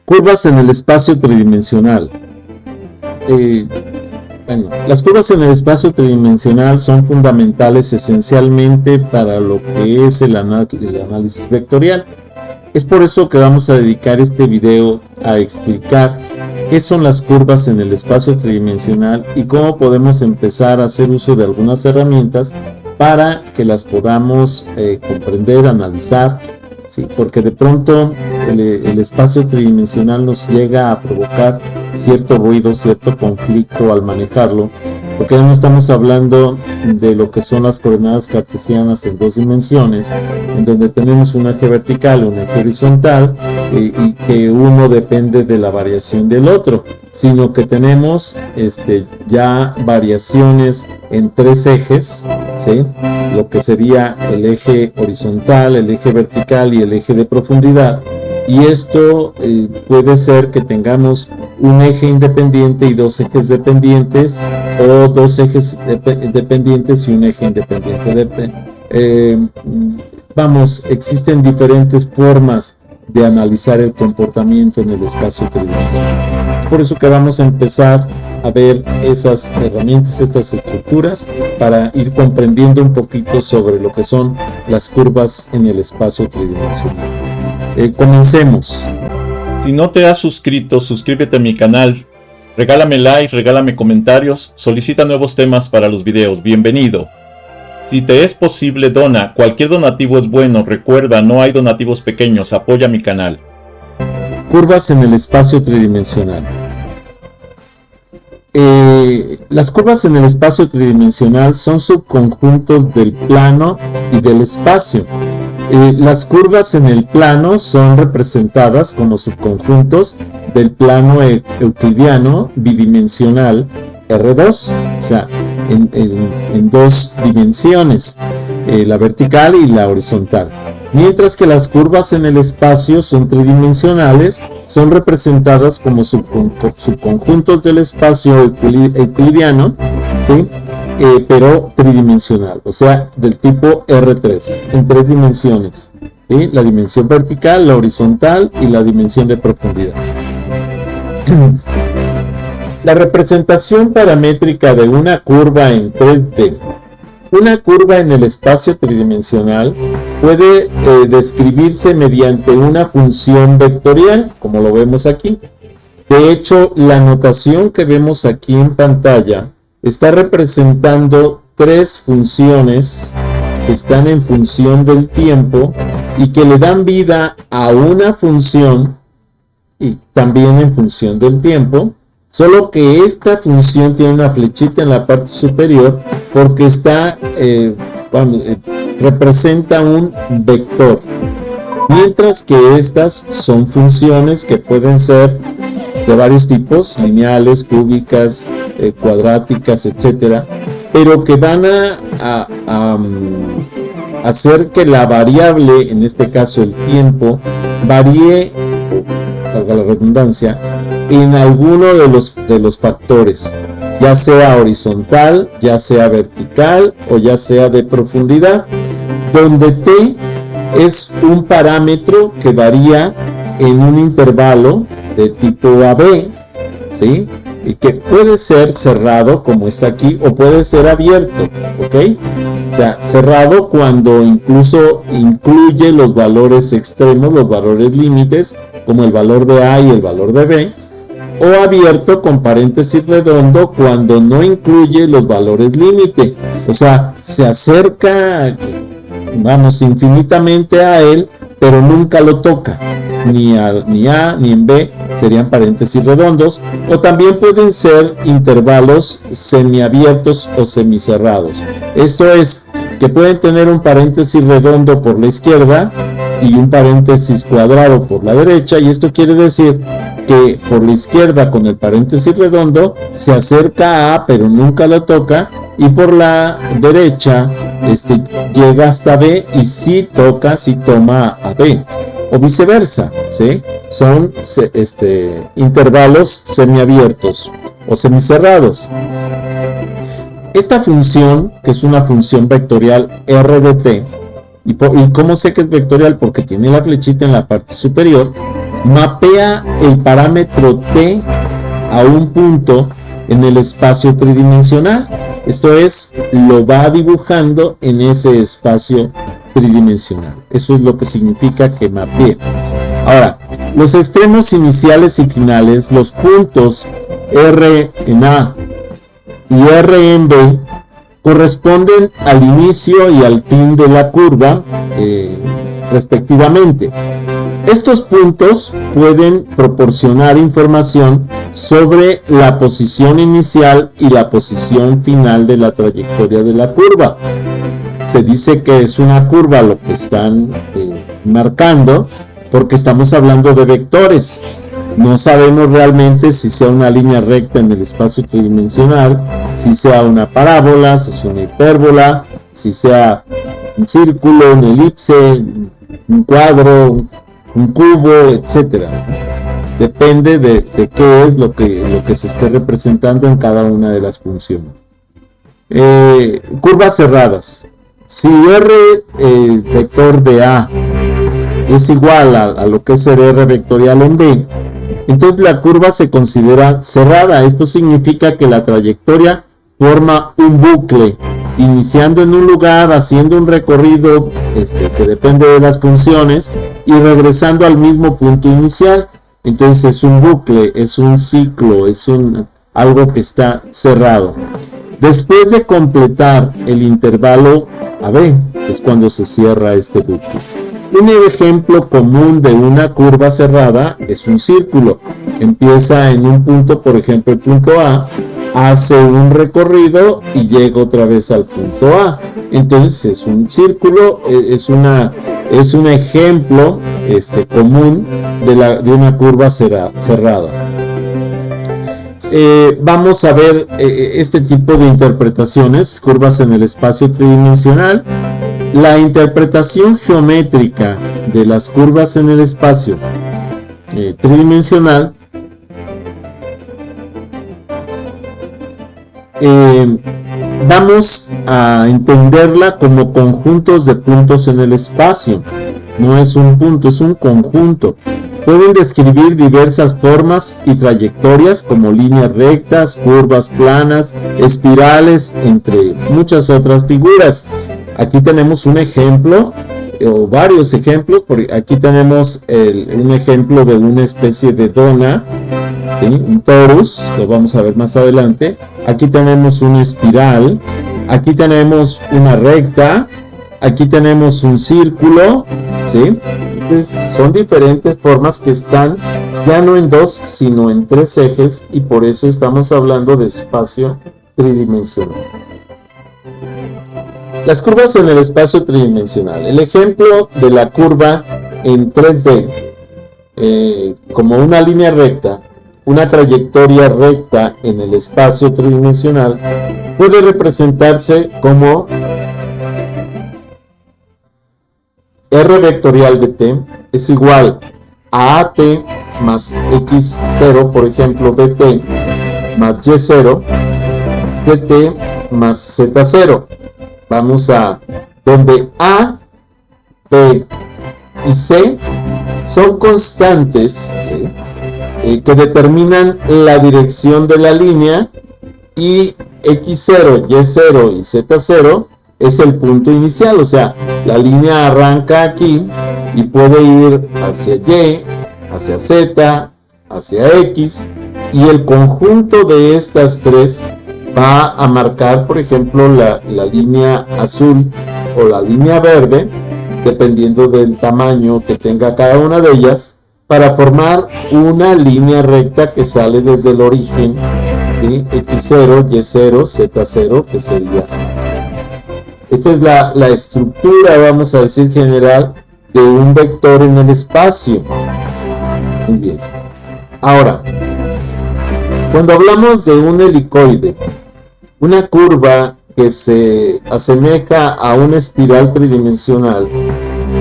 Curvas en el espacio tridimensional. Las curvas en el espacio tridimensional son fundamentales esencialmente para lo que es el análisis vectorial. Es por eso que vamos a dedicar este video a explicar qué son las curvas en el espacio tridimensional y cómo podemos empezar a hacer uso de algunas herramientas para que las podamos comprender, analizar, ¿sí? Porque de pronto el espacio tridimensional nos llega a provocar cierto ruido, cierto conflicto al manejarlo, porque no estamos hablando de lo que son las coordenadas cartesianas en dos dimensiones, en donde tenemos un eje vertical, un eje horizontal, y que uno depende de la variación del otro, sino que tenemos ya variaciones en tres ejes, ¿sí? Lo que sería el eje horizontal, el eje vertical y el eje de profundidad. Y esto puede ser que tengamos un eje independiente y dos ejes dependientes, o dos ejes dependientes y un eje independiente. Existen diferentes formas de analizar el comportamiento en el espacio tridimensional. Es por eso que vamos a empezar a ver esas herramientas, estas estructuras, para ir comprendiendo un poquito sobre lo que son las curvas en el espacio tridimensional. Comencemos. Si no te has suscrito, suscríbete a mi canal, regálame like, regálame comentarios, solicita nuevos temas para los videos, bienvenido. Si te es posible, dona, cualquier donativo es bueno, recuerda, no hay donativos pequeños, apoya mi canal. Curvas en el espacio tridimensional. Las curvas en el espacio tridimensional son subconjuntos del plano y del espacio. Las curvas en el plano son representadas como subconjuntos del plano euclidiano bidimensional R2, o sea, en dos dimensiones, la vertical y la horizontal. Mientras que las curvas en el espacio son tridimensionales, son representadas como subconjuntos del espacio euclidiano, ¿sí? Pero tridimensional, o sea, del tipo R3, en tres dimensiones, ¿sí? La dimensión vertical, la horizontal y la dimensión de profundidad. La representación paramétrica de una curva en 3D. Una curva en el espacio tridimensional puede describirse mediante una función vectorial, como lo vemos aquí. De hecho, la notación que vemos aquí en pantalla está representando tres funciones que están en función del tiempo y que le dan vida a una función y también en función del tiempo, solo que esta función tiene una flechita en la parte superior porque representa un vector, mientras que estas son funciones que pueden ser de varios tipos, lineales, cúbicas, cuadráticas, etcétera, pero que van a hacer que la variable, en este caso el tiempo, varíe, valga la redundancia, en alguno de los factores, ya sea horizontal, ya sea vertical o ya sea de profundidad, donde t es un parámetro que varía en un intervalo de tipo AB, ¿sí? Y que puede ser cerrado como está aquí o puede ser abierto, ¿ok? O sea, cerrado cuando incluso incluye los valores extremos, los valores límites, como el valor de A y el valor de B, o abierto con paréntesis redondo cuando no incluye los valores límite, o sea, se acerca, infinitamente a él, pero nunca lo toca, ni A ni en B serían paréntesis redondos, o también pueden ser intervalos semiabiertos o semicerrados. Esto es, que pueden tener un paréntesis redondo por la izquierda y un paréntesis cuadrado por la derecha, y esto quiere decir que por la izquierda con el paréntesis redondo se acerca a A pero nunca lo toca, y por la derecha llega hasta B y sí toma a B, o viceversa, ¿sí? Son intervalos semiabiertos o semicerrados. Esta función, que es una función vectorial R de t, ¿y cómo sé que es vectorial? Porque tiene la flechita en la parte superior. mapea el parámetro t a un punto en el espacio tridimensional. Esto es, lo va dibujando en ese espacio tridimensional. Eso es lo que significa que mapea. Ahora, los extremos iniciales y finales, los puntos R en A y R en B, corresponden al inicio y al fin de la curva, respectivamente. Estos puntos pueden proporcionar información sobre la posición inicial y la posición final de la trayectoria de la curva. Se dice que es una curva lo que están marcando, porque estamos hablando de vectores. No sabemos realmente si sea una línea recta en el espacio tridimensional, si sea una parábola, si es una hipérbola, si sea un círculo, una elipse, un cuadro, un cubo, etcétera. Depende de qué es lo que se esté representando en cada una de las funciones. Curvas cerradas. Si R vector de A es igual a lo que es el R vectorial en B, entonces la curva se considera cerrada. Esto significa que la trayectoria forma un bucle, iniciando en un lugar, haciendo un recorrido que depende de las funciones y regresando al mismo punto inicial. Entonces es un bucle, es un ciclo, es algo que está cerrado. Después de completar el intervalo AB, es cuando se cierra este bucle. Un ejemplo común de una curva cerrada es un círculo. Empieza en un punto, por ejemplo el punto A, hace un recorrido y llega otra vez al punto A. Entonces es un círculo, es un ejemplo común de una curva cerrada. Vamos a ver este tipo de interpretaciones, curvas en el espacio tridimensional. La interpretación geométrica de las curvas en el espacio tridimensional vamos a entenderla como conjuntos de puntos en el espacio. No es un punto, es un conjunto. Pueden describir diversas formas y trayectorias como líneas rectas, curvas planas, espirales, entre muchas otras figuras. Aquí tenemos un ejemplo, o varios ejemplos. Aquí tenemos un ejemplo de una especie de dona, ¿sí? Un torus, lo vamos a ver más adelante. Aquí tenemos una espiral, aquí tenemos una recta, aquí tenemos un círculo, ¿sí? Son diferentes formas que están ya no en dos, sino en tres ejes, y por eso estamos hablando de espacio tridimensional. Las curvas en el espacio tridimensional. El ejemplo de la curva en 3D, como una línea recta, una trayectoria recta en el espacio tridimensional, puede representarse como R vectorial de t es igual a AT más X0, por ejemplo, BT más Y0, DT más Z0. Vamos a donde A, B y C son constantes, ¿sí? Que determinan la dirección de la línea, y X0, Y0 y Z0 es el punto inicial. O sea, la línea arranca aquí y puede ir hacia Y, hacia Z, hacia X, y el conjunto de estas tres va a marcar, por ejemplo, la línea azul o la línea verde, dependiendo del tamaño que tenga cada una de ellas, para formar una línea recta que sale desde el origen, ¿sí? X0, Y0, Z0, que sería. Esta es la estructura, vamos a decir, general de un vector en el espacio. Muy bien. Ahora, cuando hablamos de un helicoide, una curva que se asemeja a una espiral tridimensional,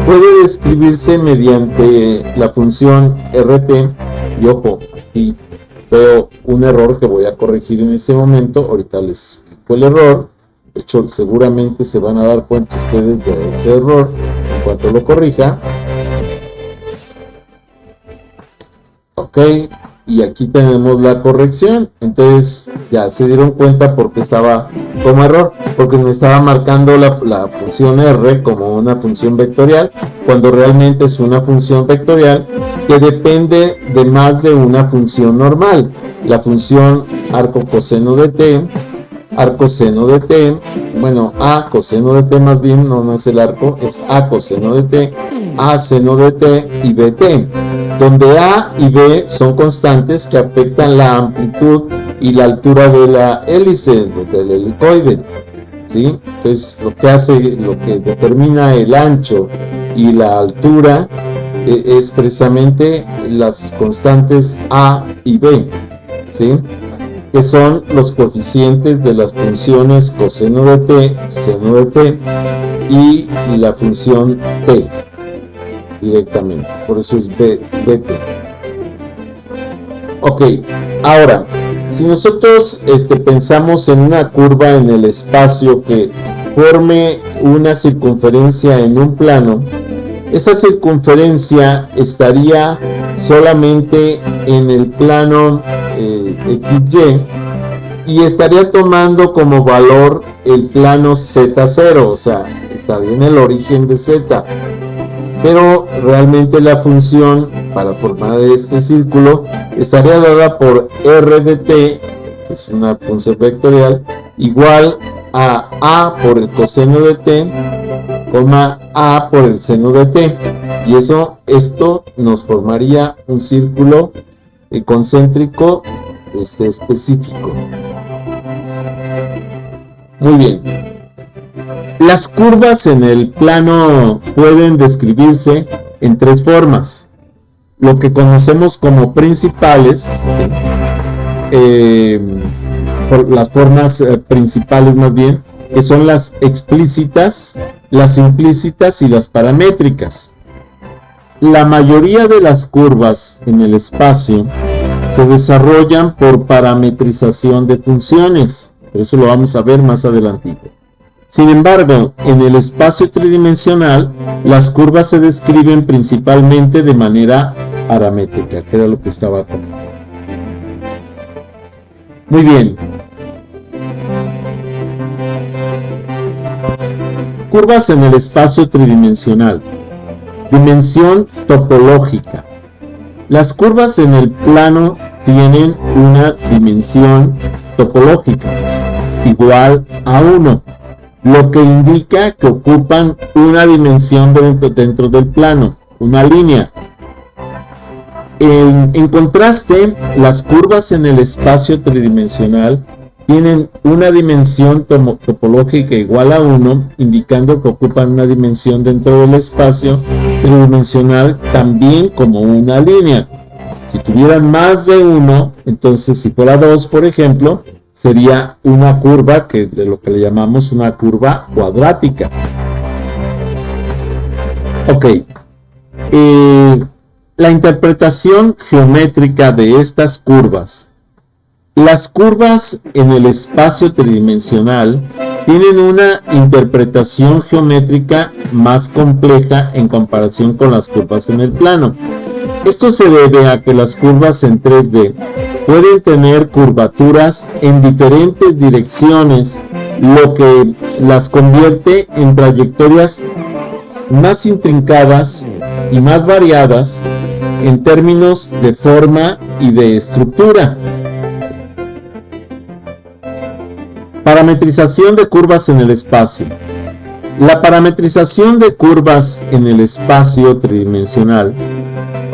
puede describirse mediante la función RT. Y ojo, aquí veo un error que voy a corregir en este momento. Ahorita les explico el error. De hecho, seguramente se van a dar cuenta ustedes de ese error en cuanto lo corrija. ok, y aquí tenemos la corrección. Entonces ya se dieron cuenta porque estaba como error, porque me estaba marcando la función r como una función vectorial, cuando realmente es una función vectorial que depende de más de una función normal. La función arco coseno de t, arco seno de t, bueno, a coseno de t más bien, no es el arco, es a coseno de t, a seno de t y bt, donde a y b son constantes que afectan la amplitud y la altura de la hélice, del helicoide, ¿sí? Entonces lo que determina el ancho y la altura es precisamente las constantes a y b, ¿sí? Que son los coeficientes de las funciones coseno de t, seno de t y la función t directamente, por eso es bt. Ok, ahora, si nosotros pensamos en una curva en el espacio que forme una circunferencia en un plano, esa circunferencia estaría solamente en el plano XY y estaría tomando como valor el plano Z0, o sea, estaría en el origen de Z, pero realmente la función para formar este círculo estaría dada por r de t, que es una función vectorial, igual a a por el coseno de t, coma a por el seno de t, y esto nos formaría un círculo concéntrico específico. Muy bien. Las curvas en el plano pueden describirse en tres formas. Lo que conocemos como principales, ¿sí? Las formas principales más bien, que son las explícitas, las implícitas y las paramétricas. La mayoría de las curvas en el espacio se desarrollan por parametrización de funciones, pero eso lo vamos a ver más adelantito. Sin embargo, en el espacio tridimensional, las curvas se describen principalmente de manera paramétrica, que era lo que estaba acá. Muy bien. Curvas en el espacio tridimensional. Dimensión topológica. Las curvas en el plano tienen una dimensión topológica igual a 1, lo que indica que ocupan una dimensión dentro del plano, una línea. En contraste, las curvas en el espacio tridimensional tienen una dimensión topológica igual a 1, indicando que ocupan una dimensión dentro del espacio tridimensional también como una línea. Si tuvieran más de 1, entonces si fuera 2, por ejemplo, sería una curva de lo que le llamamos una curva cuadrática. Ok. La interpretación geométrica de estas curvas. Las curvas en el espacio tridimensional tienen una interpretación geométrica más compleja en comparación con las curvas en el plano. Esto se debe a que las curvas en 3D pueden tener curvaturas en diferentes direcciones, lo que las convierte en trayectorias más intrincadas y más variadas en términos de forma y de estructura. Parametrización de curvas en el espacio. La parametrización de curvas en el espacio tridimensional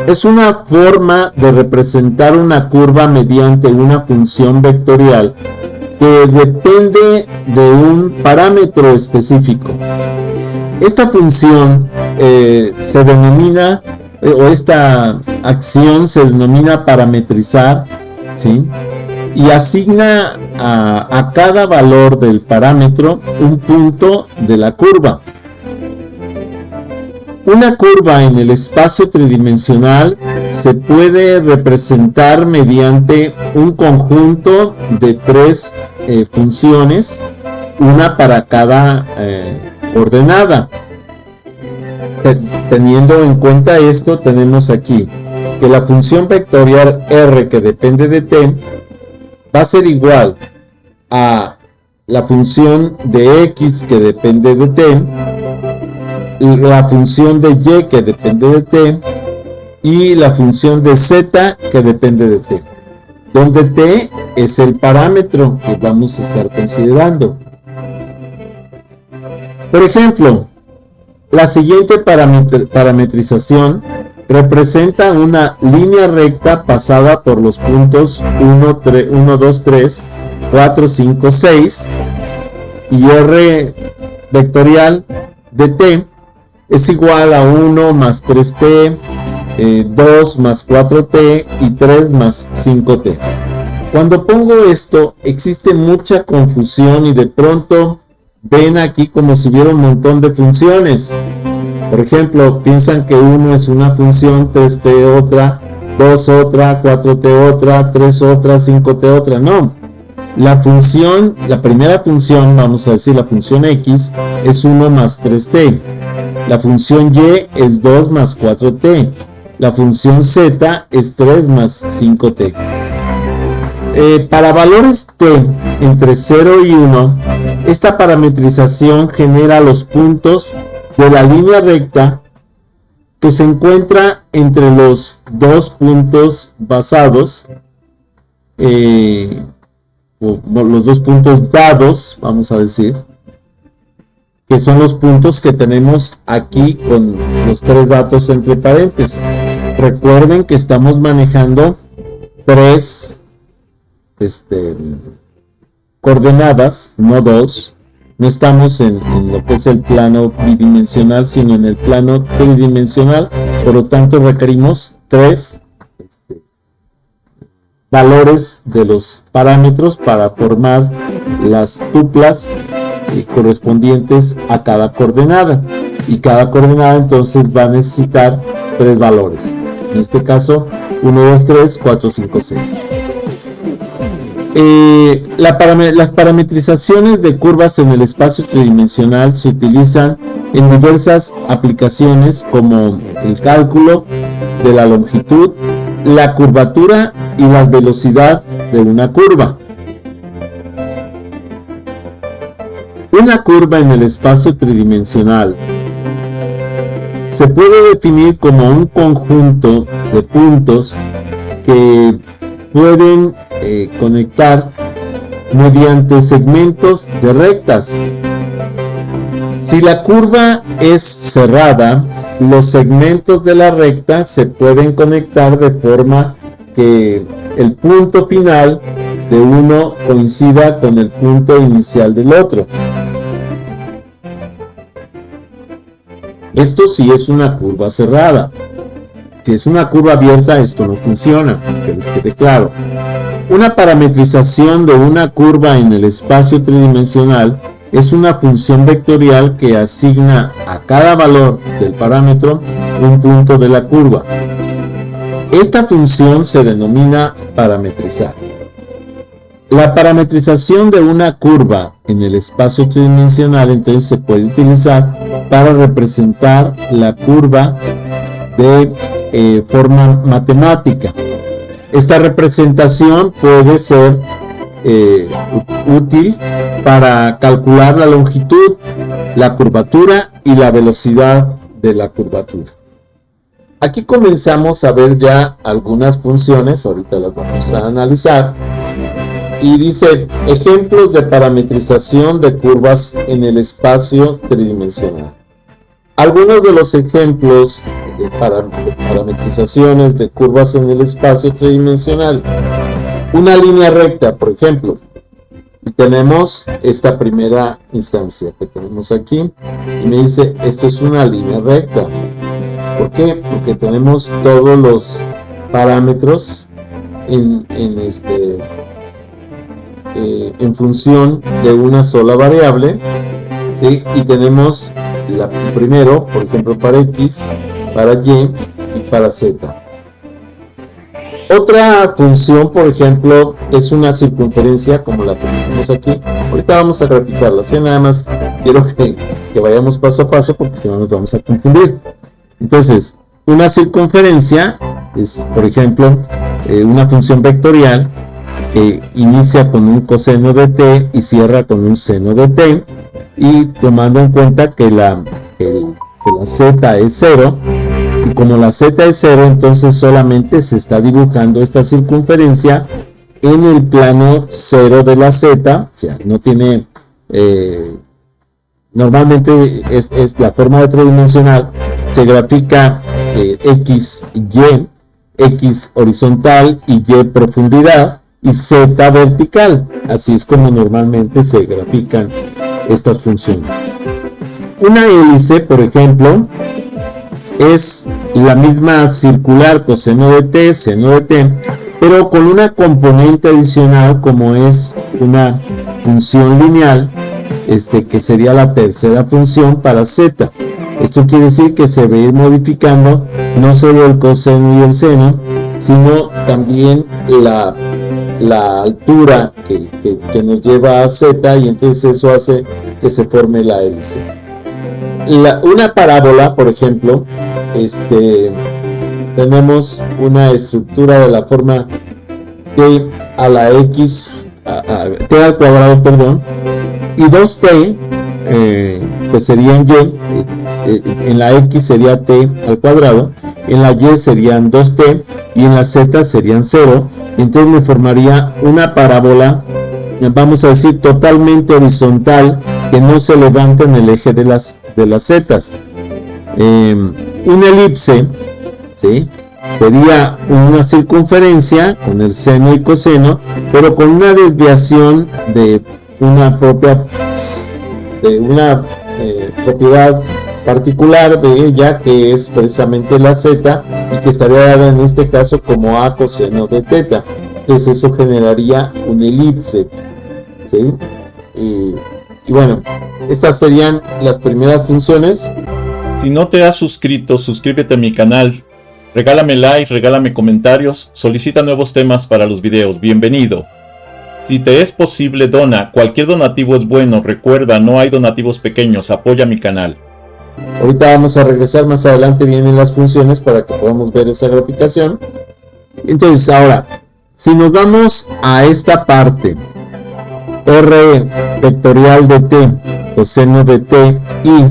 es una forma de representar una curva mediante una función vectorial que depende de un parámetro específico. Esta función se denomina, o esta acción se denomina parametrizar, ¿sí? Y asigna a cada valor del parámetro un punto de la curva. Una curva en el espacio tridimensional se puede representar mediante un conjunto de tres funciones, una para cada ordenada. Teniendo en cuenta esto, tenemos aquí que la función vectorial r que depende de t va a ser igual a la función de x que depende de t, la función de y que depende de t y la función de z que depende de t, donde t es el parámetro que vamos a estar considerando. Por ejemplo, la siguiente parametrización representa una línea recta pasada por los puntos 1, 2, 3, 4, 5, 6 y r vectorial de t es igual a 1 más 3t, 2 más 4t y 3 más 5t. Cuando pongo esto, existe mucha confusión y de pronto ven aquí como si hubiera un montón de funciones. Por ejemplo, piensan que 1 es una función, 3t otra, 2 otra, 4t otra, 3 otra, 5t otra. No, la primera función, vamos a decir la función x, es 1 más 3t. La función y es 2 más 4t. La función z es 3 más 5t. Para valores t entre 0 y 1, esta parametrización genera los puntos de la línea recta que se encuentra entre los dos puntos basados, los dos puntos dados, vamos a decir, que son los puntos que tenemos aquí con los tres datos entre paréntesis. Recuerden que estamos manejando tres coordenadas, no dos. No estamos en lo que es el plano bidimensional, sino en el plano tridimensional. Por lo tanto, requerimos tres valores de los parámetros para formar las tuplas correspondientes a cada coordenada. Y cada coordenada entonces va a necesitar tres valores. En este caso, 1, 2, 3, 4, 5, 6. Las parametrizaciones de curvas en el espacio tridimensional se utilizan en diversas aplicaciones como el cálculo de la longitud, la curvatura y la velocidad de una curva. Una curva en el espacio tridimensional se puede definir como un conjunto de puntos que pueden conectar mediante segmentos de rectas. Si la curva es cerrada, los segmentos de la recta se pueden conectar de forma que el punto final de uno coincida con el punto inicial del otro. Esto sí es una curva cerrada. Si es una curva abierta, esto no funciona, que les quede claro. Una parametrización de una curva en el espacio tridimensional es una función vectorial que asigna a cada valor del parámetro un punto de la curva. Esta función se denomina parametrizar. La parametrización de una curva en el espacio tridimensional entonces se puede utilizar para representar la curva de forma matemática. Esta representación puede ser útil para calcular la longitud, la curvatura y la velocidad de la curvatura. Aquí comenzamos a ver ya algunas funciones, ahorita las vamos a analizar. Y dice, ejemplos de parametrización de curvas en el espacio tridimensional. Algunos de los ejemplos de parametrizaciones de curvas en el espacio tridimensional. Una línea recta, por ejemplo. Y tenemos esta primera instancia que tenemos aquí. Y me dice, esto es una línea recta. ¿Por qué? Porque tenemos todos los parámetros en función de una sola variable, ¿sí? Y tenemos el primero, por ejemplo, para x, para y y para z. Otra función, por ejemplo, es una circunferencia como la que tenemos aquí. Ahorita vamos a replicarla, ¿sí? Nada más quiero que vayamos paso a paso porque no nos vamos a confundir. Entonces, una circunferencia Es, por ejemplo, una función vectorial que inicia con un coseno de t y cierra con un seno de t, y tomando en cuenta que la z es 0, y como la z es 0, entonces solamente se está dibujando esta circunferencia en el plano 0 de la z, o sea, no tiene, normalmente es la forma de tridimensional, se grafica x, y, x horizontal y y profundidad, y z vertical. Así es como normalmente se grafican estas funciones. Una hélice, por ejemplo, es la misma circular coseno de t, seno de t, pero con una componente adicional como es una función lineal, que sería la tercera función para z. Esto quiere decir que se va a ir modificando no solo el coseno y el seno, sino también la altura que nos lleva a z, y entonces eso hace que se forme la hélice. Una parábola, por ejemplo, tenemos una estructura de la forma t a la x, t al cuadrado, perdón, y 2t, que serían y, en la x sería t al cuadrado, en la y serían 2t, y en la z serían 0, entonces me formaría una parábola, vamos a decir, totalmente horizontal, que no se levanta en el eje de las zetas. Una elipse, ¿sí?, sería una circunferencia con el seno y coseno, pero con una desviación de una propiedad particular de ella, que es precisamente la z, y que estaría dada en este caso como a coseno de teta. Entonces eso generaría una elipse, ¿sí? Y bueno, estas serían las primeras funciones. Si no te has suscrito, suscríbete a mi canal. Regálame like, regálame comentarios, solicita nuevos temas para los videos. Bienvenido. Si te es posible, dona. Cualquier donativo es bueno. Recuerda, no hay donativos pequeños. Apoya mi canal. Ahorita vamos a regresar, más adelante vienen las funciones para que podamos ver esa graficación. Entonces, ahora, si nos vamos a esta parte, r vectorial de t, coseno de t, y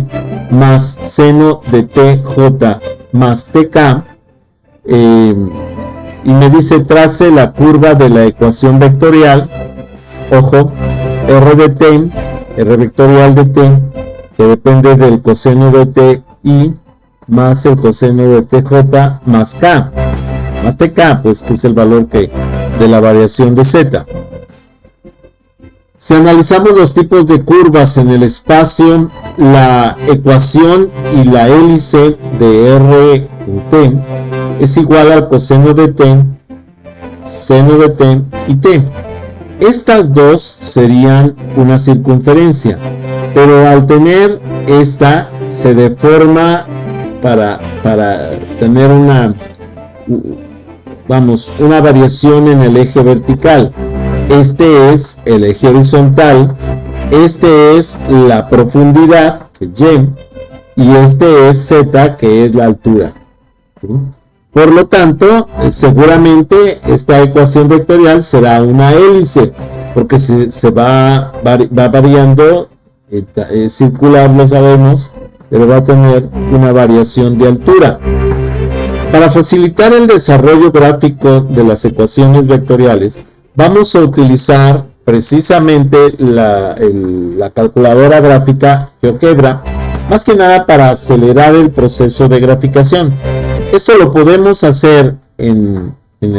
más seno de t, j, más tk, y me dice trace la curva de la ecuación vectorial. Ojo, r de t, r vectorial de t, que depende del coseno de t y más el coseno de tj más k, más tk, pues que es el valor de la variación de z. Si analizamos los tipos de curvas en el espacio, la ecuación y la hélice de r en t es igual al coseno de t, seno de t y t. Estas dos serían una circunferencia, pero al tener esta se deforma para tener una variación en el eje vertical. Este es el eje horizontal, este es la profundidad, que es y, y este es z, que es la altura. Por lo tanto, seguramente esta ecuación vectorial será una hélice, porque se va variando, es circular, lo sabemos, pero va a tener una variación de altura. Para facilitar el desarrollo gráfico de las ecuaciones vectoriales, vamos a utilizar precisamente la calculadora gráfica GeoGebra, más que nada para acelerar el proceso de graficación. Esto lo podemos hacer en un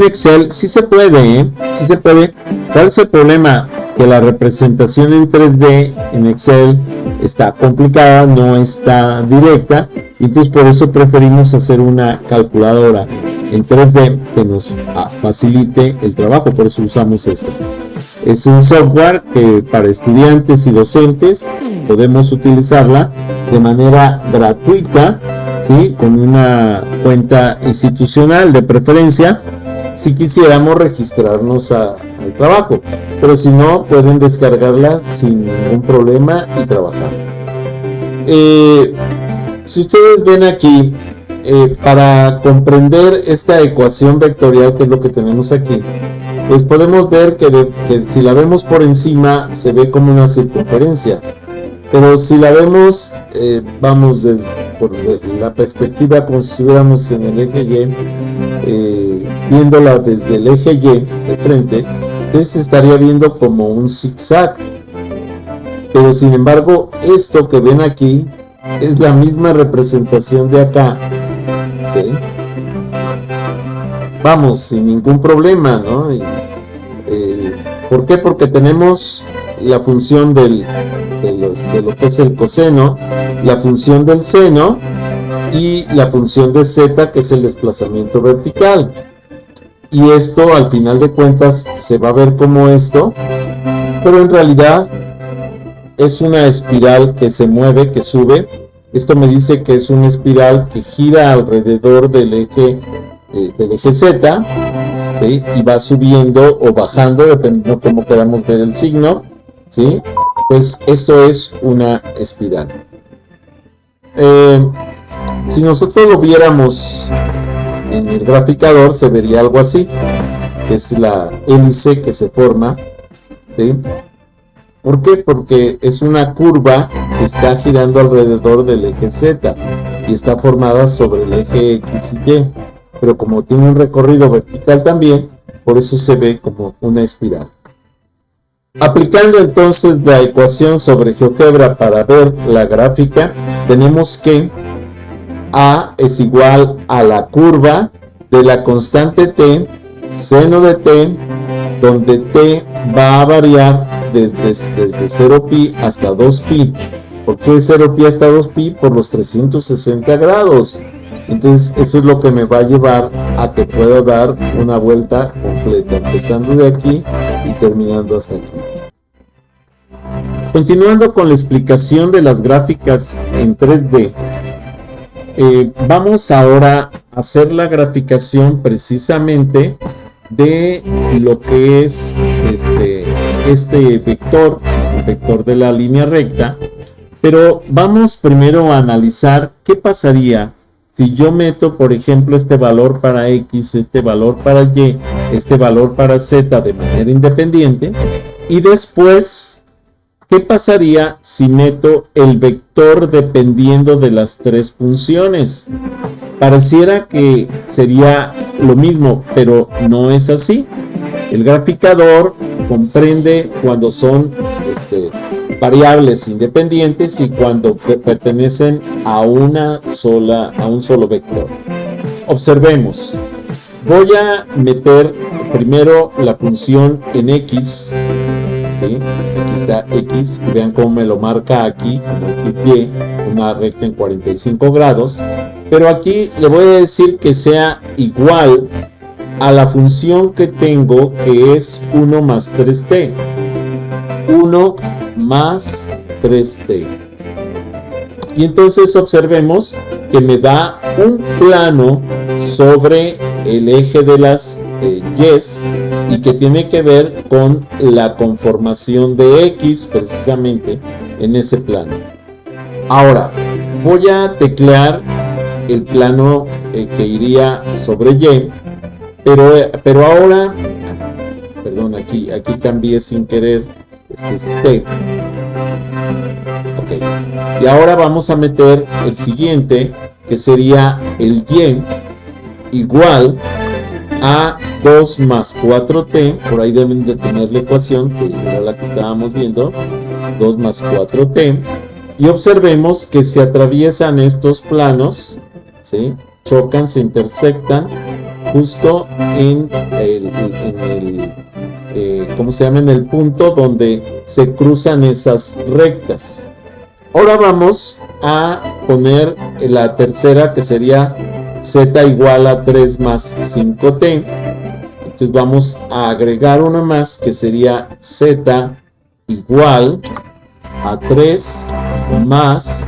Excel. Sí se puede, sí se puede. ¿Cuál es el problema? Que la representación en 3D en Excel está complicada, no está directa, y entonces por eso preferimos hacer una calculadora en 3D que nos facilite el trabajo. Por eso usamos esto. Es un software que para estudiantes y docentes podemos utilizarla de manera gratuita, ¿sí?, con una cuenta institucional de preferencia, si quisiéramos registrarnos al trabajo, pero si no, pueden descargarla sin ningún problema y trabajar. Si ustedes ven aquí, para comprender esta ecuación vectorial, que es lo que tenemos aquí, pues podemos ver que si la vemos por encima se ve como una circunferencia, pero si la vemos, vamos por la perspectiva como si estuviéramos en el eje Y, viéndola desde el eje Y de frente, entonces se estaría viendo como un zigzag. Pero sin embargo, esto que ven aquí es la misma representación de acá, ¿sí? Vamos, sin ningún problema, ¿no? ¿Por qué? Porque tenemos la función de lo que es el coseno, la función del seno y la función de z, que es el desplazamiento vertical. Y esto, al final de cuentas, se va a ver como esto, pero en realidad es una espiral que se mueve, que sube. Esto me dice que es una espiral que gira alrededor del eje Z, ¿sí? Y va subiendo o bajando, dependiendo cómo queramos ver el signo, ¿sí? Pues esto es una espiral. Si nosotros lo viéramos en el graficador, se vería algo así. Es la hélice que se forma, ¿sí? ¿Por qué? Porque es una curva que está girando alrededor del eje Z y está formada sobre el eje X y Y, pero como tiene un recorrido vertical también, por eso se ve como una espiral. Aplicando entonces la ecuación sobre GeoGebra para ver la gráfica, tenemos que A es igual a la curva de la constante t, seno de t, donde t va a variar desde 0pi hasta 2pi. ¿Por qué 0pi hasta 2pi? Por los 360 grados. Entonces eso es lo que me va a llevar a que pueda dar una vuelta completa, empezando de aquí y terminando hasta aquí. Continuando con la explicación de las gráficas en 3D, vamos ahora a hacer la graficación precisamente de lo que es este vector, el vector de la línea recta, pero vamos primero a analizar qué pasaría si yo meto, por ejemplo, este valor para X, este valor para Y, este valor para Z de manera independiente, y después, ¿qué pasaría si meto el vector dependiendo de las tres funciones? Pareciera que sería lo mismo, pero no es así. El graficador comprende cuando son variables independientes y cuando pertenecen a un solo vector. Observemos. Voy a meter primero la función en X, ¿sí? Aquí está X, vean cómo me lo marca aquí, como XY, una recta en 45 grados, pero aquí le voy a decir que sea igual a la función que tengo, que es 1 más 3t. 1 más 3t. Y entonces observemos que me da un plano sobre el eje de las Y's y que tiene que ver con la conformación de X precisamente en ese plano. Ahora voy a teclear el plano que iría sobre Y, pero ahora, perdón, aquí cambié sin querer, este es T. Ok, y ahora vamos a meter el siguiente, que sería el Y, igual a 2 más 4t, por ahí deben de tener la ecuación, que era la que estábamos viendo, 2 más 4t, y observemos que se atraviesan estos planos, ¿sí? Chocan, se intersectan, justo en ¿cómo se llama? En el punto donde se cruzan esas rectas. Ahora vamos a poner la tercera, que sería z igual a 3 más 5t. Entonces vamos a agregar una más, que sería z igual a 3 más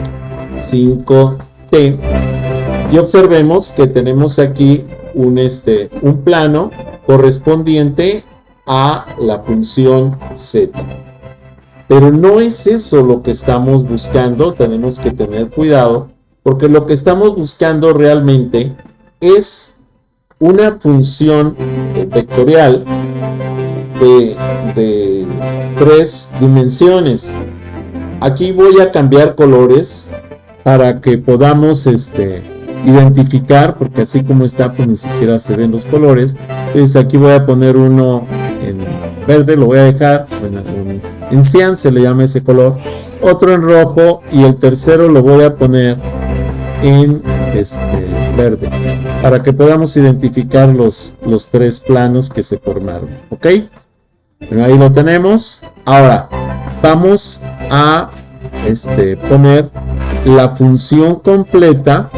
5t. Y observemos que tenemos aquí un plano correspondiente a la función z. Pero no es eso lo que estamos buscando, tenemos que tener cuidado, porque lo que estamos buscando realmente es una función vectorial de 3 dimensiones. Aquí voy a cambiar colores para que podamos identificar, porque así como está, pues ni siquiera se ven los colores. Entonces aquí voy a poner uno en verde, lo voy a dejar, bueno, en cian se le llama ese color, otro en rojo y el tercero lo voy a poner en verde, para que podamos identificar los 3 planos que se formaron, ¿ok? Bueno, ahí lo tenemos. Ahora vamos a poner la función completa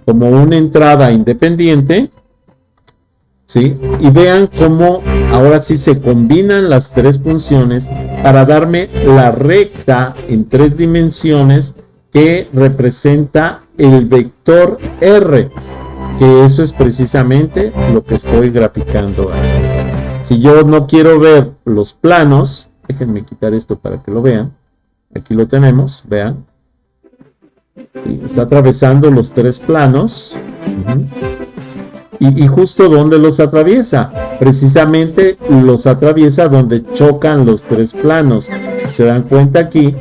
como una entrada independiente, ¿sí? Y vean cómo ahora sí se combinan las 3 funciones para darme la recta en 3 dimensiones que representa el vector R, que eso es precisamente lo que estoy graficando aquí. Si yo no quiero ver los planos, déjenme quitar esto para que lo vean. Aquí lo tenemos, vean. Y está atravesando los 3 planos. Y justo donde los atraviesa, precisamente los atraviesa donde chocan los 3 planos. Si se dan cuenta aquí,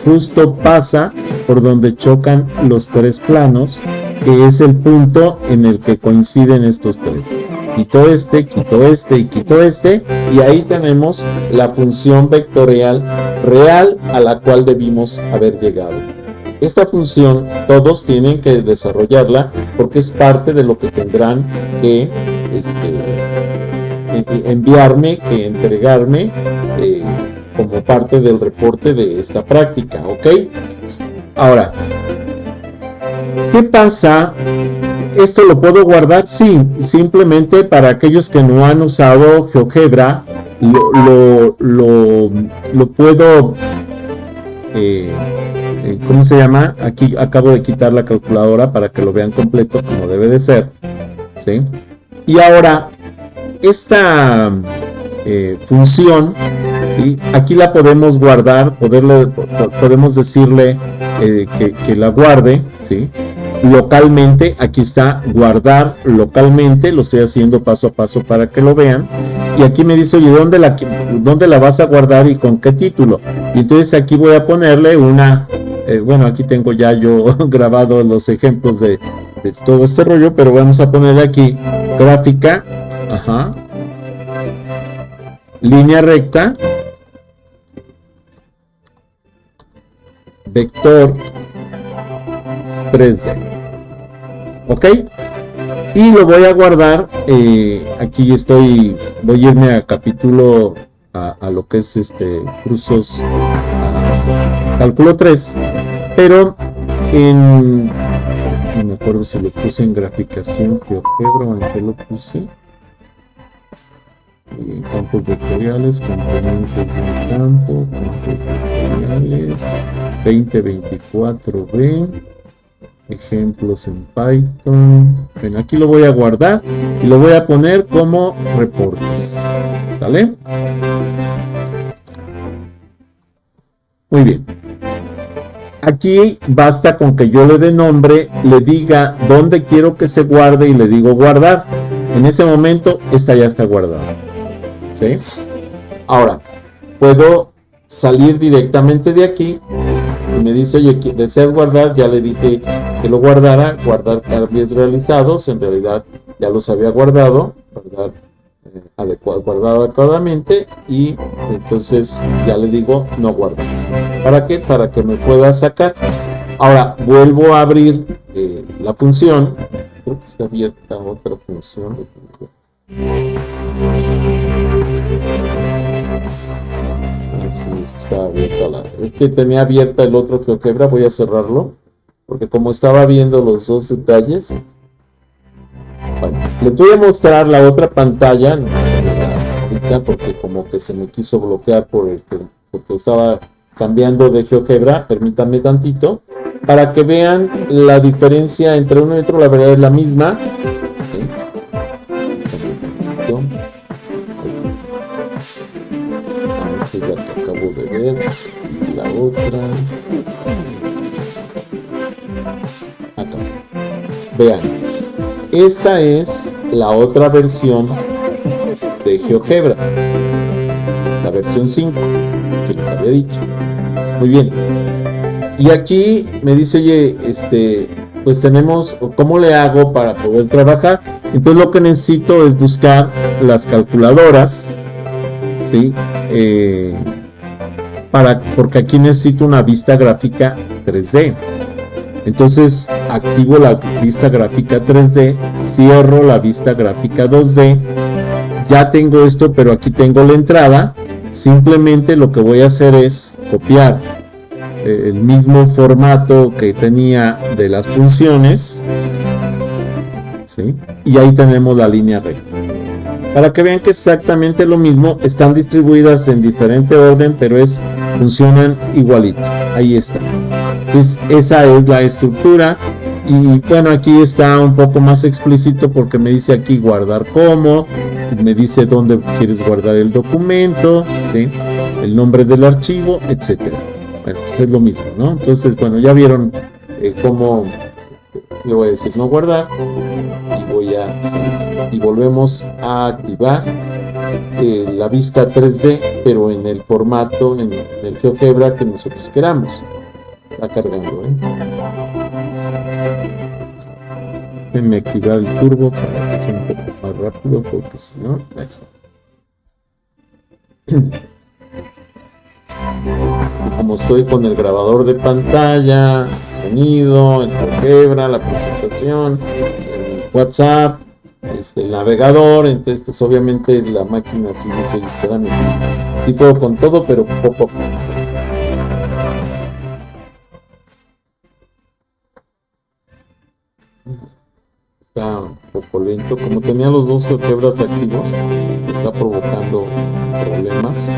justo pasa por donde chocan los 3 planos, que es el punto en el que coinciden estos 3. Quito este, quito este y quito este, y ahí tenemos la función vectorial real a la cual debimos haber llegado. Esta función todos tienen que desarrollarla porque es parte de lo que tendrán que enviarme, que entregarme como parte del reporte de esta práctica, ¿ok? Ahora, ¿qué pasa? ¿Esto lo puedo guardar? Sí, simplemente para aquellos que no han usado GeoGebra, lo puedo... ¿cómo se llama? Aquí acabo de quitar la calculadora para que lo vean completo como debe de ser, ¿sí? Y ahora esta función, ¿sí? Aquí la podemos guardar, podemos decirle que la guarde, ¿sí? Localmente. Aquí está guardar localmente, lo estoy haciendo paso a paso para que lo vean. Y aquí me dice, oye, ¿dónde la vas a guardar y con qué título? Y entonces aquí voy a ponerle una... bueno, aquí tengo ya yo grabado los ejemplos de todo este rollo, pero vamos a ponerle aquí gráfica, línea recta, vector 3D, ok, y lo voy a guardar. Aquí voy a irme a capítulo a lo que es cursos cálculo 3, pero no me acuerdo si lo puse en graficación GeoGebra o en qué lo puse. Campos vectoriales, componentes de un campo, campos vectoriales 2024b, ejemplos en Python. Bueno, aquí lo voy a guardar y lo voy a poner como reportes, ¿vale? Muy bien. Aquí basta con que yo le dé nombre, le diga dónde quiero que se guarde y le digo guardar. En ese momento, esta ya está guardada, ¿sí? Ahora, puedo salir directamente de aquí y me dice, oye, ¿deseas guardar? Ya le dije que lo guardara, guardar cambios realizados. En realidad ya los había guardado, guardado adecuadamente, y entonces ya le digo no guardar. ¿Para qué? Para que me pueda sacar. Ahora vuelvo a abrir la función. Creo que está abierta otra función. Así es, está abierta es que tenía abierta el otro GeoGebra. Voy a cerrarlo porque como estaba viendo los dos detalles. Bueno, les voy a mostrar la otra pantalla, no ahorita porque como que se me quiso bloquear porque estaba cambiando de GeoGebra. Permítanme tantito para que vean la diferencia entre uno y otro. La verdad es la misma. Este ya que acabo de ver. Y la otra. Vean, esta es la otra versión de GeoGebra, la versión 5 que les había dicho. Muy bien, y aquí me dice, oye, pues tenemos, ¿cómo le hago para poder trabajar? Entonces lo que necesito es buscar las calculadoras, ¿sí? Porque aquí necesito una vista gráfica 3D. Entonces activo la vista gráfica 3D, cierro la vista gráfica 2D, ya tengo esto, pero aquí tengo la entrada. Simplemente lo que voy a hacer es copiar el mismo formato que tenía de las funciones, ¿sí? Y ahí tenemos la línea recta. Para que vean que es exactamente lo mismo, están distribuidas en diferente orden, pero funcionan igualito. Ahí está. Entonces, esa es la estructura. Y bueno, aquí está un poco más explícito porque me dice aquí guardar como, me dice dónde quieres guardar el documento, ¿sí? El nombre del archivo, etcétera. Bueno, pues es lo mismo, ¿no? Entonces, bueno, ya vieron cómo le voy a decir no guardar y voy a salir. Y volvemos a activar la vista 3D, pero en el formato, en el GeoGebra que nosotros queramos. Está cargando, Déjenme activar el turbo para que sea un poco más rápido, porque si no, ahí está. Y como estoy con el grabador de pantalla, sonido, el GeoGebra, la presentación, el WhatsApp, el navegador, entonces pues obviamente la máquina sí dice, espérame, sí puedo con todo, pero poco a poco. Está un poco lento, como tenía los dos GeoGebras activos, está provocando problemas.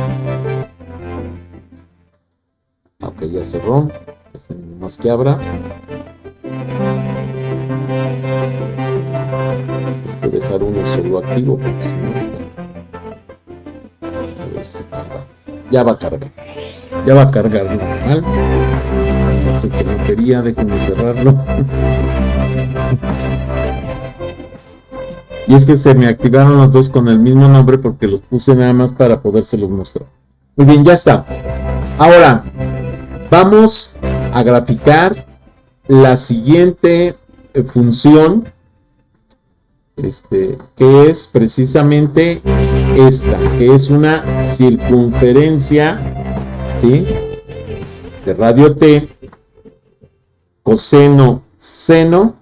Ok, ya cerró, más que abra. Dejar uno solo activo, porque si no está. A ver si ya va a cargar. Ya va a cargar normal. Así que no quería, déjenme cerrarlo. Y es que se me activaron los dos con el mismo nombre porque los puse nada más para podérselos mostrar. Muy bien, ya está. Ahora, vamos a graficar la siguiente función, que es precisamente esta, que es una circunferencia, ¿sí?, de radio T, coseno seno,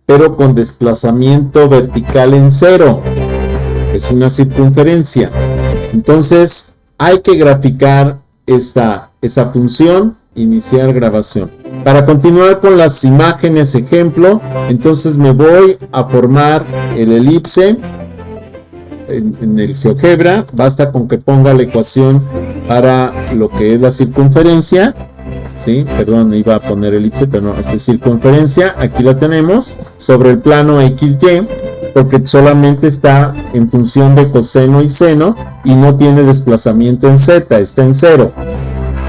pero con desplazamiento vertical en 0. Es una circunferencia. Entonces hay que graficar esa función, iniciar grabación. Para continuar con las imágenes ejemplo, entonces me voy a formar el elipse en el GeoGebra. Basta con que ponga la ecuación para lo que es la circunferencia, ¿sí? Perdón, iba a poner elipse, pero no, esta es circunferencia. Aquí la tenemos sobre el plano XY, porque solamente está en función de coseno y seno y no tiene desplazamiento en Z, está en 0.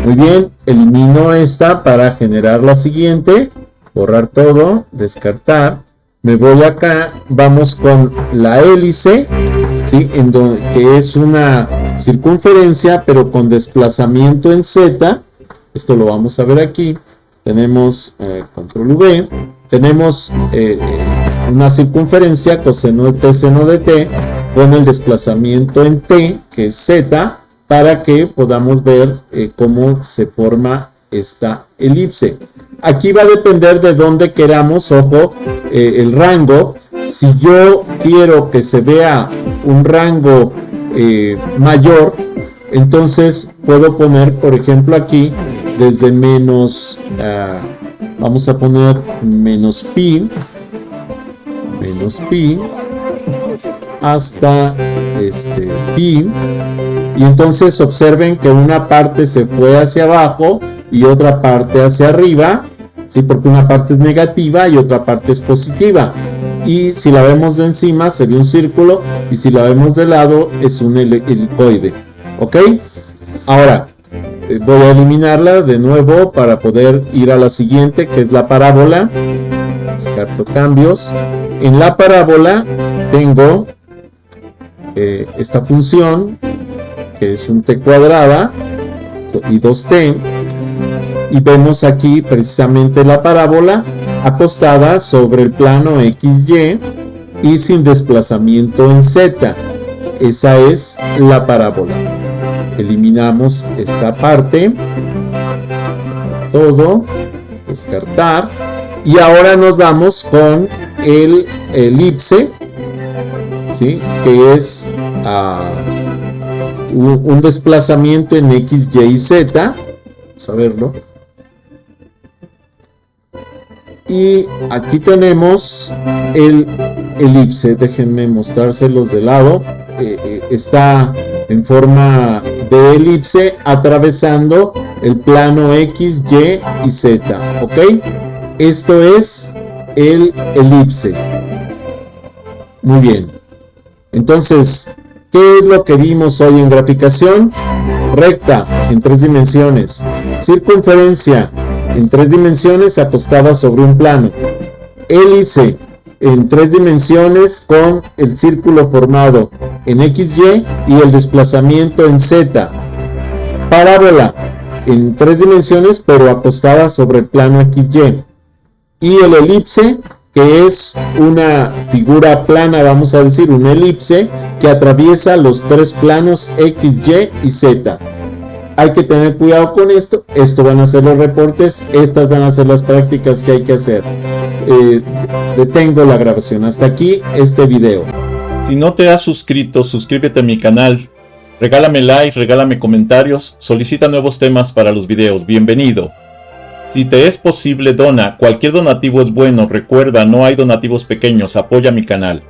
Muy bien, elimino esta para generar la siguiente, borrar todo, descartar. Me voy acá, vamos con la hélice, ¿sí?, que es una circunferencia pero con desplazamiento en Z. Esto lo vamos a ver aquí. Tenemos control V, tenemos una circunferencia coseno de T seno de T con el desplazamiento en T, que es Z, para que podamos ver cómo se forma esta elipse. Aquí va a depender de dónde queramos, ojo, el rango. Si yo quiero que se vea un rango mayor, entonces puedo poner, por ejemplo, aquí desde menos, vamos a poner menos pi hasta pi, y entonces observen que una parte se fue hacia abajo y otra parte hacia arriba, ¿sí?, porque una parte es negativa y otra parte es positiva. Y si la vemos de encima sería un círculo, y si la vemos de lado es un helicoide. ¿Ok? Ahora voy a eliminarla de nuevo para poder ir a la siguiente, que es la parábola. Descarto cambios. En la parábola tengo esta función, que es un t cuadrada y 2t. Y vemos aquí precisamente la parábola acostada sobre el plano XY y sin desplazamiento en Z. Esa es la parábola. Eliminamos esta parte. Todo. Descartar. Y ahora nos vamos con el elipse, ¿sí? Que es un desplazamiento en X, Y y Z. Vamos a verlo. Y aquí tenemos el elipse. Déjenme mostrárselos de lado. Está en forma de elipse atravesando el plano X, Y y Z. ¿Ok? Esto es el elipse. Muy bien. Entonces, ¿qué es lo que vimos hoy en graficación? Recta en 3 dimensiones. Circunferencia en 3 dimensiones acostada sobre un plano. Hélice en 3 dimensiones con el círculo formado en XY y el desplazamiento en Z. Parábola en 3 dimensiones pero acostada sobre el plano XY. Y el elipse, que es una figura plana, vamos a decir, una elipse que atraviesa los 3 planos X, Y y Z. Hay que tener cuidado con esto. Esto van a ser los reportes. Estas van a ser las prácticas que hay que hacer. Detengo la grabación. Hasta aquí este video. Si no te has suscrito, suscríbete a mi canal. Regálame like, regálame comentarios. Solicita nuevos temas para los videos. Bienvenido. Si te es posible, dona. Cualquier donativo es bueno. Recuerda, no hay donativos pequeños. Apoya mi canal.